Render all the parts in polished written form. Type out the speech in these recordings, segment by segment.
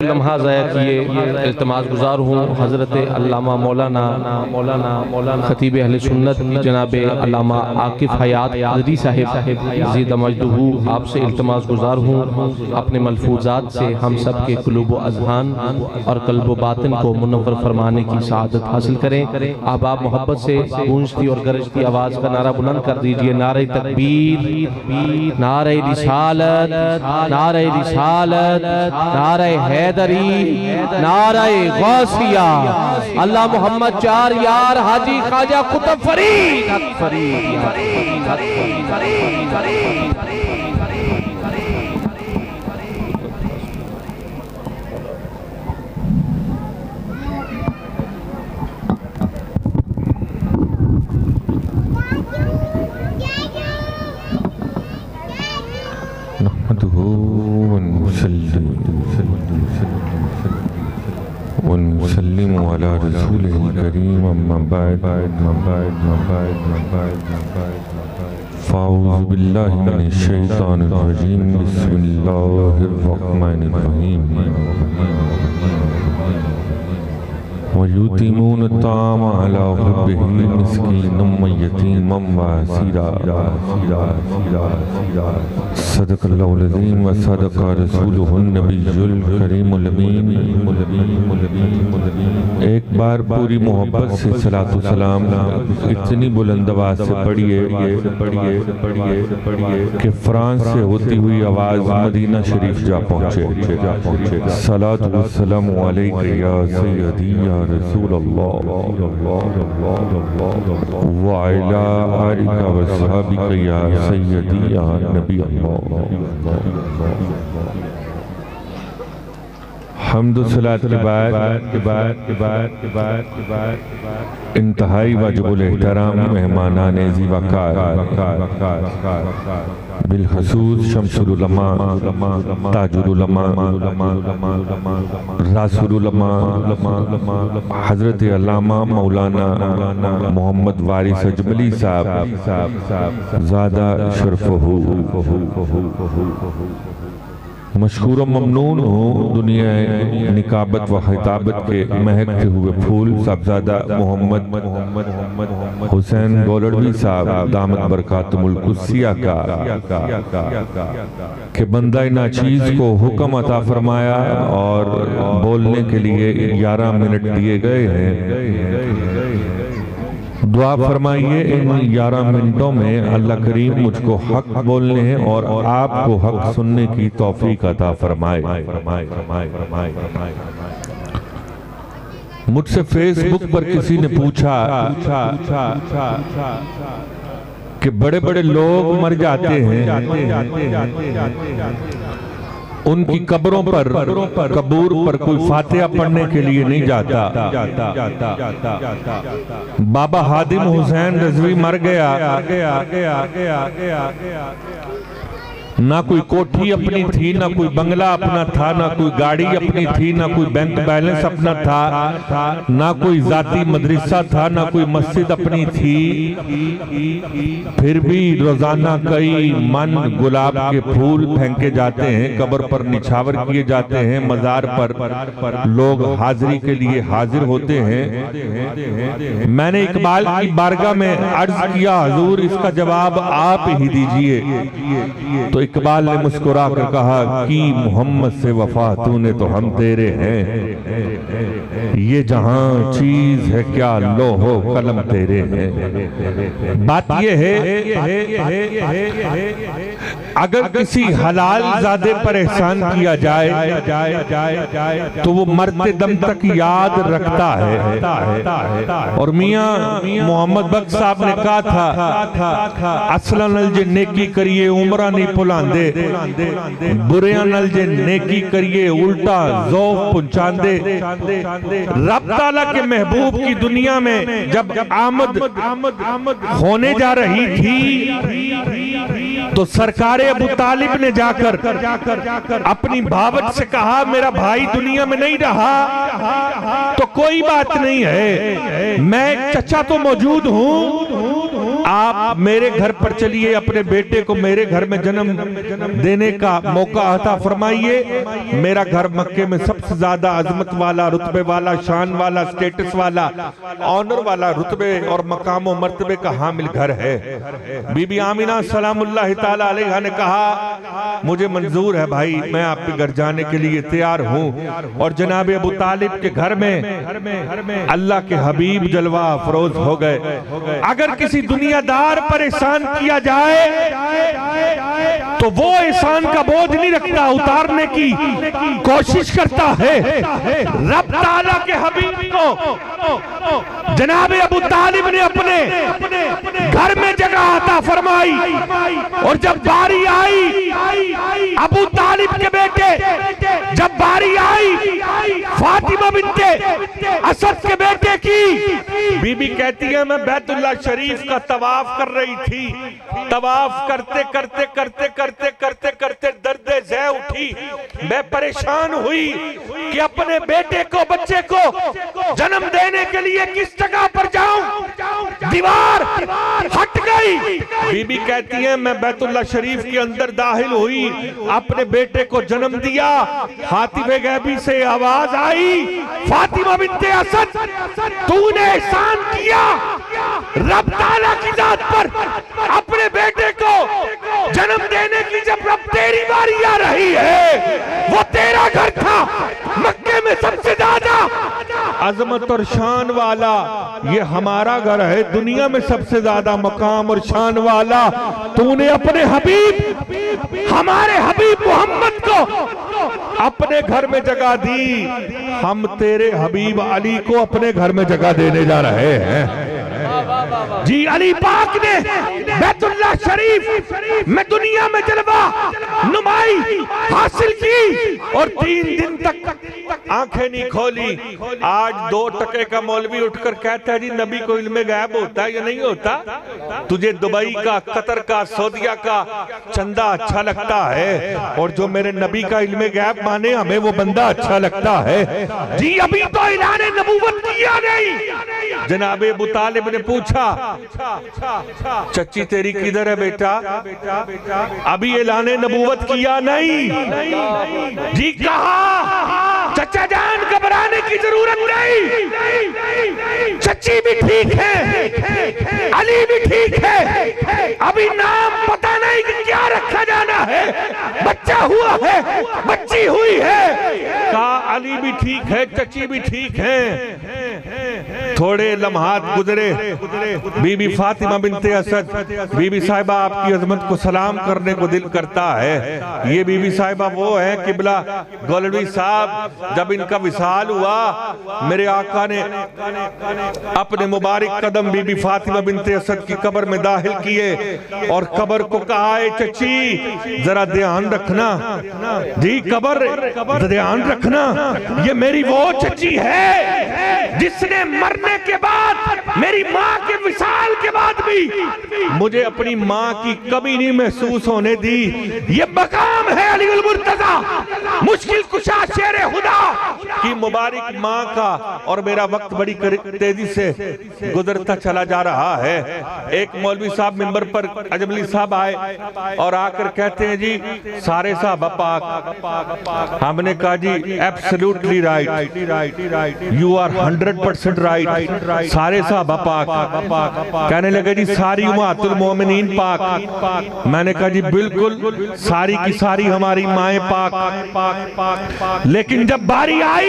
लम्हा ज़ाया किए इल्तिमास गुजार हूँ हज़रत अल्लामा मौलाना खतीब अहले सुन्नत जनाब अल्लामा आकिफ़ हयात अददी साहिब ज़ीद मजदहू आपसे इल्तिमास गुजार हूँ अपने मलफूज़ात से हम सब के क़ुलूब व अज़हान और क़ल्ब व बातिन को मुनव्वर फरमाने की सआदत हासिल करें। अहबाब मोहब्बत से गूंजती और गरजती आवाज़ का नारा बुलंद कर दीजिए, नारे तकबीर, नारे रिसालत, नारे रिसालत, नारे हैदरी, नारे गौसिया, अल्लाह मोहम्मद चार यार हाजी ख्वाजा कुतुब फरीद। वनुसल्लिमु अला रसूलिल करीम अम्मा बाद फ़ाऊज़ु बिल्लाहि मिनश शैतानिर रजीम बिस्मिल्लाहिर रहमानिर रहीम वयुतीमून ताम अला हुब्बिही मिस्कीनम व यतीमम व असीरा सदक़ल्लाहुल अज़ीम व सदक़ रसूलुहुन नबियुल करीमुल अमीन। एक बार पूरी मोहब्बत से सलातु सलाम इतनी बुलंद आवाज़ से पढ़िए कि फ्रांस से होती हुई आवाज़ मदीना शरीफ जा पहुँचे। सलातु व सलामु अलैका या सय्यदी या रसूल अल्लाह व अला आलिका व सहाबिका या सय्यदी या नबी अल्लाह। हम्द सलात के बाद इंतहाई वाजिबुल एहतराम मेहमानान ज़ी वक़ार बिलखसूस शम्सुल उलमा ताजुल उलमा रासुल उलमा हज़रत अल्लामा मौलाना मोहम्मद वारिस अजमली साहब ज़ादा शरफ़हू मशकूर ममनून हो दुनिया निकाबत व खिताबत के महकते हुए फूल साहबजादा मोहम्मद हुसैन गोलड़वी साहब दामत बरकातुहुल कुद्सिया का के बंदा नाचीज़ को हुक्म अता फरमाया और बोलने के लिए 11 मिनट दिए गए हैं। दुआ फरमाइए इन 11 मिनटों में अल्लाह करीम मुझको हक बोलने हैं और आपको हक सुनने की तौफीक अता फरमाए। मुझसे फेसबुक पर किसी ने पूछा कि बड़े बड़े लोग मर जाते हैं, उनकी कब्रों पर कबूर पर कोई फातिहा पढ़ने के लिए नहीं जाता। बाबा हादिम हुसैन रज़वी मर गया, ना कोई कोठी अपनी थी, ना कोई बंगला अपना था, ना कोई गाड़ी अपनी थी, ना कोई बैंक बैलेंस अपना था, ना कोई जाती मदरसा था, ना कोई मस्जिद अपनी थी। फिर भी रोजाना कई मन गुलाब के फूल फेंके जाते हैं, कब्र पर निछावर किए जाते हैं, मजार पर लोग हाजिरी के लिए हाजिर होते हैं। मैंने इकबाल की बारगाह में अर्ज किया, हुजूर इसका जवाब आप ही दीजिए। तो इकबाल ने मुस्कुरा कर कहा कि मोहम्मद से वफा तूने तो हम तेरे हैं, ये जहां चीज है क्या लोहो कलम तेरे हैं। बात ये है अगर किसी हलाल ज़ादे पर एहसान किया जाए तो वो मरते दम तक याद रखता है। और मियां मोहम्मद बख्श साहब ने कहा था, असला नल जे नेकी करिए उमरा नहीं भुलांदे, बुरिया नल जे नेकी करिए उल्टा ज़ौफ़ पहुंचांदे। रब ताला के महबूब की दुनिया में जब आमद होने जा रही थी तो सरकार अबू तालिब ने जाकर अपनी भावट से कहा, मेरा भाई दुनिया में नहीं रहा तो कोई बात नहीं है, मैं चचा तो मौजूद हूं, आप मेरे घर पर चलिए, अपने बेटे को मेरे घर में जन्म देने का मौका अता फरमाइए। मेरा घर मक्के में सबसे ज्यादा अजमत वाला, रुतबे वाला, शान वाला, स्टेटस वाला, ऑनर वाला, रुतबे और मकाम और मर्तबे का हामिल घर है। बीबी आमिना सलामुल्लाह ताला अलैहा ने कहा मुझे मंजूर है भाई, मैं आपके घर जाने के लिए तैयार हूँ। और जनाब अबू तालिब के घर में अल्लाह के हबीब जलवा फरोज हो गए। अगर किसी दुनियादार पर एहसान किया जाए तो वो एहसान का बोझ नहीं रखता, उतारने की कोशिश करता है। रब ताला के हबीब को जनाब अबू तालिब ने अपने घर में जगह अता फरमाई। और जब बारी आई अबू तालिब के बेटे, जब बारी आई फातिमा बिन्ते असद के बेटे की, बीबी कहती है मैं बैतुल्लाह शरीफ का तवाफ कर रही थी। तवाफ करते करते करते करते करते करते दर्द ज़ै उठी। मैं परेशान हुई कि अपने बेटे को, बच्चे को जन्म देने के लिए किस जगह पर जाऊं। दीवार हट गई। बीबी कहती है मैं बैतुल्लाह शरीफ के अंदर दाखिल हुई, अपने बेटे को जन्म दिया। हातिफे गैबी से आवाज आई फातिमा बिन्ते असद तूने एहसान किया रब ताला की जात पर अपने बेटे को जन्म देने की। जब रब तेरी बारी आ रही है, वो तेरा घर था मक्के में सबसे ज्यादा अजमत और शान वाला, ये हमारा घर है दुनिया में सबसे ज्यादा मकाम और शान वाला। तूने अपने हबीब, हमारे हबीब मोहम्मद को अपने घर में जगह दी। हम तेरे हबीब अली को अपने घर में जगह देने जा रहे हैं। जी अली पाक ने बैतुल्लाह शरीफ में दुनिया में जलवा नुमाई हासिल की और 3 दिन तक आंखें नहीं खोली। आज 2 टके का मौलवी उठकर कहता है जी नबी को इल्मे गैब होता है या नहीं होता। तुझे दुबई का, कतर का, सऊदिया का चंदा अच्छा लगता है और जो मेरे नबी का इल्मे गैब माने हमें वो बंदा अच्छा लगता है। जी अभी तो ऐलान नबूवत किया नहीं। जनाब अबू तालिब ने पूछा चच्ची तेरी किधर है बेटा? अभी ऐलान नबूवत किया नहीं। जी कहा चचा जान घबराने की जरूरत नहीं, चच्ची भी ठीक है, अली भी ठीक है, अभी नाम पता नहीं कि क्या रखा जाना है। बच्चा हुआ है, बच्ची हुई है। कहा अली भी ठीक है, चची भी ठीक है। थोड़े लम्हात गुजरे, बीबी फातिमा बिन्ते असद, बीबी साहिबा आपकी अजमत को सलाम करने को दिल करता है। ये बीबी साहिबा वो है किबला गौलवी साहब, जब इनका विसाल हुआ मेरे आका ने अपने मुबारक कदम बीबी फातिमा बिन्ते असद की कब्र में दाखिल किए और कब्र को कहा है चची जरा ध्यान रखना। जी कब्र ध्यान रखना, ये मेरी वो चची है जिसने मरने के बाद, मेरी माँ के विसाल के बाद भी मुझे अपनी माँ की कमी नहीं महसूस होने दी। ये मकाम है अली उल मुर्तजा, मुश्किल कुशा शेर खुदा की मुबारक माँ का। और मेरा वक्त बड़ी तेजी से गुजरता चला जा रहा है। एक मौलवी साहब मिंबर पर अजमली साहब आए और आकर कहते हैं जी सारे साहब पाक। हमने कहा जी absolutely right, you are 100% right, सारे साहब पाक। कहने लगे जी सारी उम्मतुल मोमिनीन पाक। मैंने कहा जी बिल्कुल सारी की सारी हमारी माएँ पाक। लेकिन जब बारी आई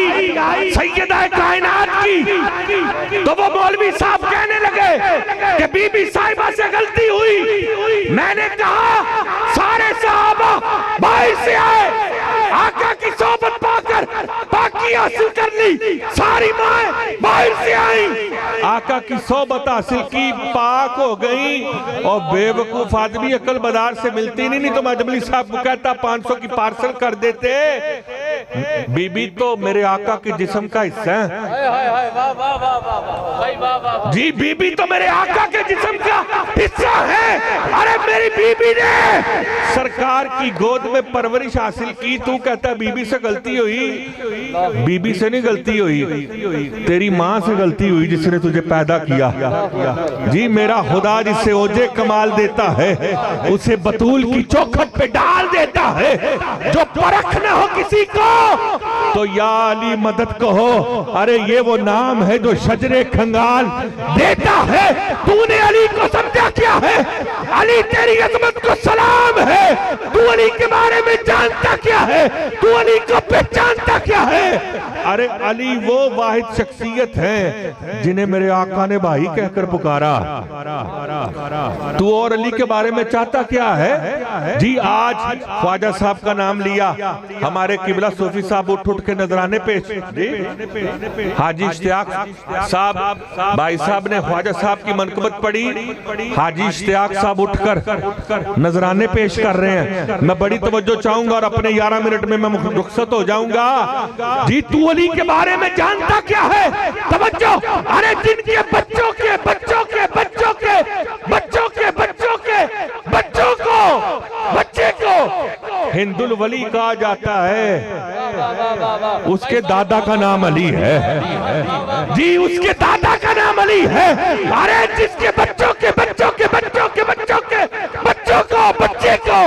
सैयदा कायनात की तो वो मौलवी साहब कहने लगे कि बीबी साहिबा से गलती हुई। मैंने कहा सारे सहाबा बाहर से आए, आका की सोबत पाकर पाकी हासिल कर ली, सारी माएं बाहर से आई, आका की सोबत हासिल की, पाक हो गई। और बेवकूफ आदमी अकल बाजार से मिलती नहीं तो मैं अजमली साहब को कहता 500 की पार्सल कर देते। बीबी तो मेरे आका के जिस्म का हिस्सा है। जी बीबी तो मेरे आका के जिस्म का हिस्सा है। अरे मेरी बीबी ने सरकार की गोद में परवरिश हासिल की, तू कहता बीबी से गलती हुई। बीबी से नहीं गलती हुई, तेरी माँ से गलती हुई जिसने तुझे पैदा किया। जी मेरा खुदा जिसे ओजे कमाल देता है उसे बतूल की चौखट पे डाल देता है। जो परख न हो किसी को तो या अली मदद कहो। अरे ये वो नाम है जो शजरे खंगाल देता है। तूने अली को समझा क्या है? अली तेरी अजमत को सलाम है। तू अली के बारे में जानता क्या है? तू अली को पहचानता क्या है? अरे अली वो वाहिद शख्सियत है जिन्हें मेरे आका ने भाई कहकर पुकारा। तू और अली के बारे में चाहता क्या है? जी आज ख्वाजा साहब का नाम लिया, हमारे किबला सूफी साहब उठ के नजराने पेश। हाजी इश्तियाक साहब भाई साहब ने ख्वाजा साहब की मनकबत पढ़ी। हाजी इश्तियाक साहब उठकर नजराने पेश कर रहे हैं। मैं बड़ी तवज्जो चाहूंगा और अपने 11 मिनट में मैं रुखसत हो जाऊंगा। जी तू अली के बारे में जानता क्या है? तवज्जो। अरे जिनके बच्चों के बच्चों के बच्चों के बच्चों के बच्चों के बच्चों को बच्चे को हिंदुल वली कहा जाता है, उसके दादा का नाम अली है। जी उसके दादा का नाम अली है। अरे जिसके बच्चों के बच्चों के बच्चों के बच्चों के बच्चों को बच्चे को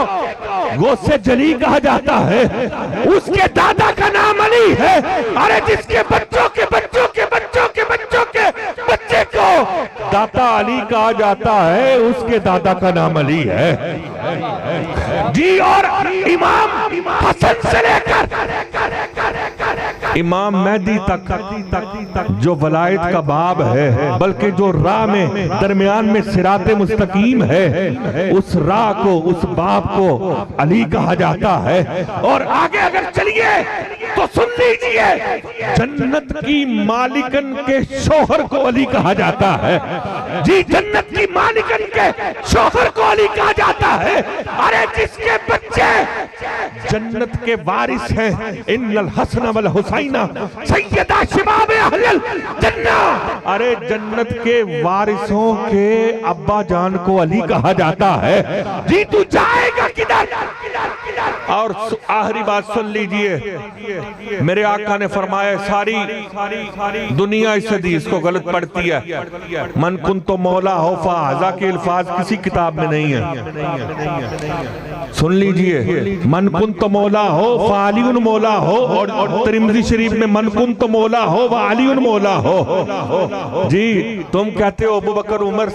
गोसे जली कहा जाता है, उसके दादा का नाम अली है। अरे जिसके बच्चों के बच्चों के बच्चों के बच्चों के बच्चे को दाता अली कहा जाता है, उसके दादा का नाम अली है। जी और इमाम हसन से लेकर इमाम मेहदी तक जो वलायत का बाब है, बल्कि जो राह में दरमियान में सिराते मुस्तकीम है, उस राह को उस बाब को अली कहा जाता है। और आगे अगर चलिए तो सुन लीजिए, जन्नत की मालिकन के शोहर को अली कहा जाता है। जी जन्नत की मालिकन के शोहर को अली कहा जाता है। अरे जिसके बच्चे जन्नत के वारिस हैं, इन्नल हसन वल हुसैना सैयदा शिबाब अहलिल जन्नह। अरे जन्नत के वारिसों के अब्बा जान को अली कहा जाता है। जी तू जाएगा किधर? और आखिरी बात सुन लीजिए, मेरे आका ने फरमाया, सारी दुनिया इस हदीस को गलत पढ़ती है। मन कुन तो मौला हो फाजा के अल्फाज किसी किताब में नहीं है। सुन लीजिए, मन कुन तो मौला हो फालियुन मौला हो, और तिरमिज़ी शरीफ में मन कुन तो मौला हो वालियुन मौला हो। जी तुम कहते हो अबू बकर उमर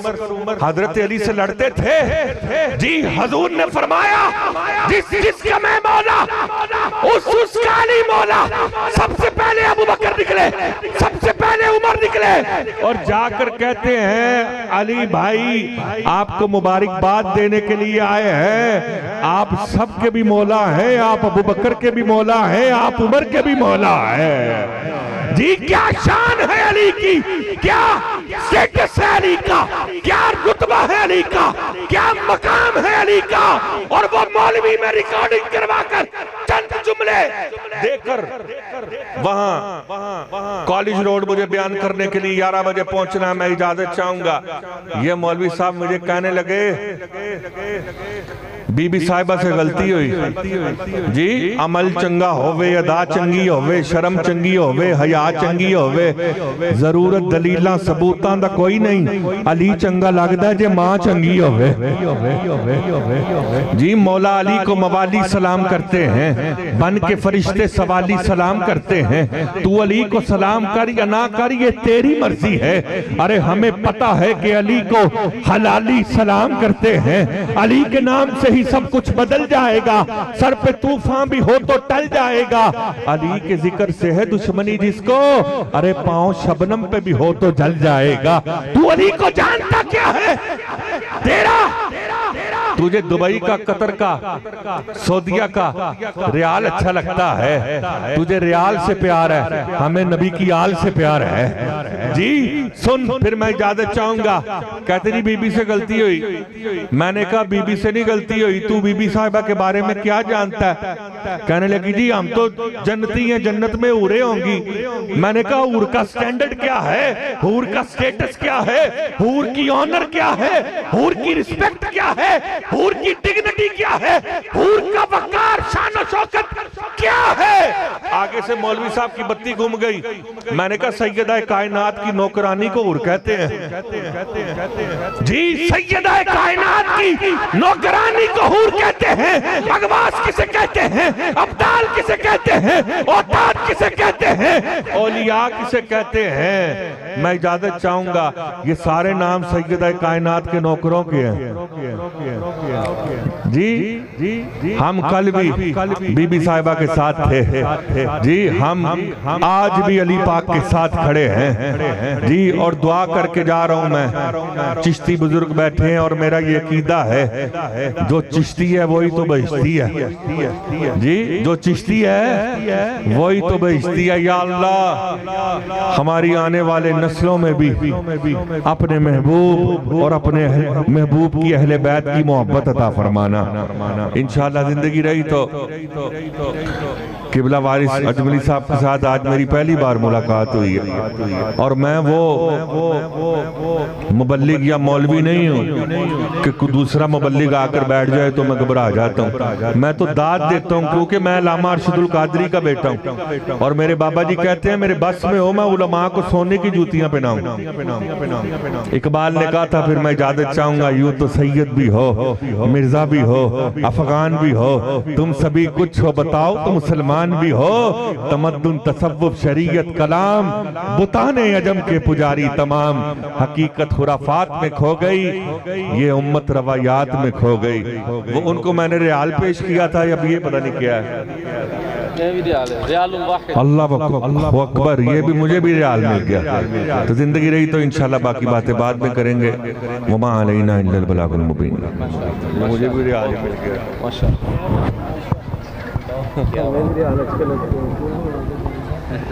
हजरत अली से लड़ते थे। जी हुजूर ने फरमाया जिसका मैं मौला उसका अली मौला। सबसे पहले अबू बकर निकले, सबसे पहले उमर निकले और जाकर कहते हैं अली भाई आपको मुबारकबाद देने के लिए आए हैं। आप सबके भी मौला हैं, आप अबू बकर के भी मौला हैं, आप उमर के भी मौला हैं। जी क्या शान है अली की, क्या स्टेटस है अली का, क्या रुतबा है अली का, क्या मकाम है अली का। और वो मौलवी में रिकॉर्डिंग करवाकर चंद जुमले देकर वहां कॉलेज रोड मुझे बयान करने के लिए 11 बजे पहुंचना, मैं इजाजत चाहूंगा। ये मौलवी साहब मुझे कहने लगे बीबी साहिबा से गलती हुई। जी अमल चंगा होवे, अदा चंगी होवे, शर्म चंगी होवे, हया चंगी होवे, जरूरत दलीलां सबूतां दा कोई नहीं। अली चंगा लगदा जे मां चंगी होवे। जी मौला अली को मवाली सलाम करते हैं, बन के फरिश्ते सवाली सलाम करते हैं। तू अली को सलाम कर या ना कर ये तेरी मर्जी है। अरे हमें पता है कि अली को हलाली सलाम करते हैं। अली के नाम से ही सब कुछ बदल जाएगा, सर पे तूफान भी हो तो टल जाएगा। अली के जिक्र से है दुश्मनी जिसको, अरे पांव शबनम पे भी हो तो जल जाएगा। तू अली को जानता क्या है? तेरा तुझे दुबई का, कतर का, सऊदिया का रियाल अच्छा लगता है, तुझे रियाल से प्यार है, हमें नबी की आल से प्यार है। जी सुन, फिर मैं इजाजत चाहूंगा। कहते जी बीबी से गलती हुई। मैंने कहा बीबी से नहीं गलती हुई, तू बीबी साहिबा के बारे में क्या जानता है? कहने लगी जी हम तो जन्नती हैं, जन्नत में हूरें होंगी। मैंने कहा हूर का स्टैंडर्ड क्या है, हूर का स्टेटस क्या है, हूर की ऑनर क्या है, हूर की रिस्पेक्ट क्या है? हूर की डिग्निटी क्या है, हूर का वकार शान शौकत क्या है। आगे से मौलवी साहब की बत्ती घूम गई। मैंने कहा सैयदा कायनात की नौकरानी को हूर कहते हैं जी, सैयदा कायनात की नौकरानी को हूर कहते हैं। मगवास किसे कहते हैं, अब्दाल किसे कहते हैं, औताद किसे कहते हैं, औलिया किसे कहते हैं। मैं इजाजत चाहूंगा, ये सारे नाम सैयदा कायनात के नौकरों के हैं जी। हम कल भी बीबी साहिबा के साथ थे जी, हम आज भी अली पाक के साथ खड़े हैं जी। और दुआ करके जा रहा हूं मैं, चिश्ती बुजुर्ग बैठे हैं और मेरा ये अकीदा है, जो चिश्ती है वही तो बहिश्ती है जी, जो चिश्ती है वही तो बहिश्ती है। या अल्लाह हमारी आने वाले नस्लों में भी अपने महबूब और अपने महबूब की अहले बैत की मोहब्बत अता फरमाना। इंशाअल्लाह जिंदगी रही तो किबला वारिस अजमली साहब के साथ आज मेरी पहली बार मुलाकात हुई है। और मैं वो मुबल्लिग या मौलवी नहीं हूँ कि कोई दूसरा मुबल्लिग आकर बैठ जाए तो मैं घबरा जाता हूँ। मैं तो दाद देता हूँ, क्योंकि मैं अल्लामा अरशदुल कादरी का बेटा हूँ और मेरे बाबा जी कहते हैं मेरे बस में हो मैं उलमा को सोने की जूतियां पहनाऊं। इकबाल ने कहा था, फिर मैं इजाजत चाहूंगा, यूं तो सैयद भी हो, मिर्जा भी हो, अफगान भी हो, तुम सभी कुछ हो, बताओ तो मुसलमान भी हो। तमद्दुन तसव्वुफ शरीयत कलाम बुताने अजम के पुजारी तमाम, हकीकत खुराफात में खो गई, ये उम्मत रवायात में खो गई। वो उनको मैंने रियाल पेश किया था, अब ये पता नहीं क्या है। अल्लाह अकबर, ये भी मुझे भी रियाल मिल गया। तो जिंदगी रही तो इंशाल्लाह बाकी बातें बाद में करेंगे। वमा अलैना इल्लल बलागुल मुबीन। मुझे भी रियाल मिल गया माशाअल्लाह।